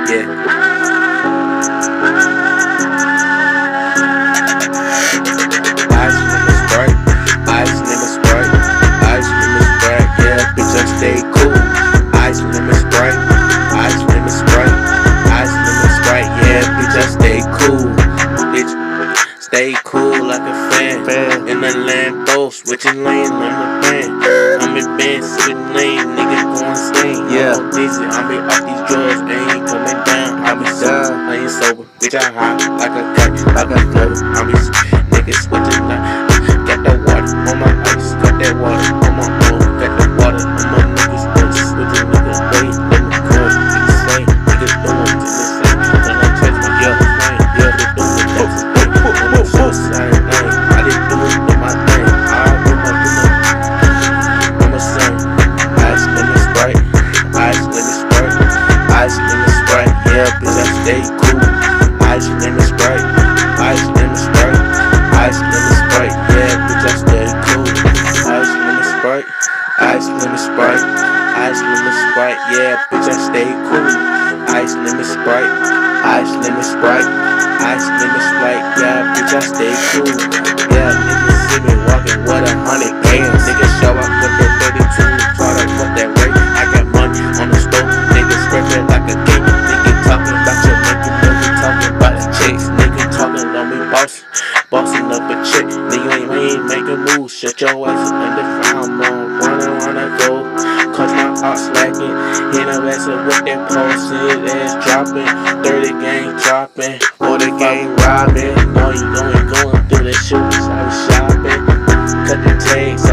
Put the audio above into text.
Yeah. Ice lemon Sprite, ice lemon Sprite, ice lemon Sprite, yeah, bitch, I stay cool. Ice lemon Sprite, ice lemon Sprite, ice lemon Sprite, yeah, bitch, I stay cool. Bitch, stay cool like a fan. In the Lambo, switching lane on the van. I'm in Benz, switching lane, nigga going insane. Yeah. I'm dizzy, I be off these drugs, ain't coming down. I be sober, I ain't sober, bitch, I hot like a cat, like a floater. I be niggas switching like. Got that water on my ice, got that water on my own, got that water on my niggas' ice. With the nigga way, let me go, niggas say, niggas doing to the same. When I touch my young flame, yeah, they doing that's the thing. On the suicide lane, I did do it with my thing. I do my son. Ice lemon Sprite, ice lemon Sprite, ice lemon Sprite, yeah, bitch, I stay cool. Ice lemon Sprite, ice lemon Sprite, ice lemon Sprite, yeah, bitch, I stay cool. Ice lemon Sprite, ice lemon Sprite, ice lemon Sprite, yeah, bitch, I stay cool. Ice lemon Sprite, ice lemon Sprite, ice lemon Sprite, yeah, bitch, I stay cool. Yeah, niggas see me walking with 100 bands. Niggas show up with the 32, try to put that rate. I got money on the stove, niggas scraping like a king. Nigga talking about your nigga, nigga talking about the chicks. Nigga talking on me, bossing up a chick. Nigga ain't making moves, shut your ass up in the ground, man. Wanna go, cause my heart slacking. Hit a ass up with that pulse, his ass dropping. 30 gang dropping, 40 gang robbing. No, you going through the shoes, I was shopping. Cut the tags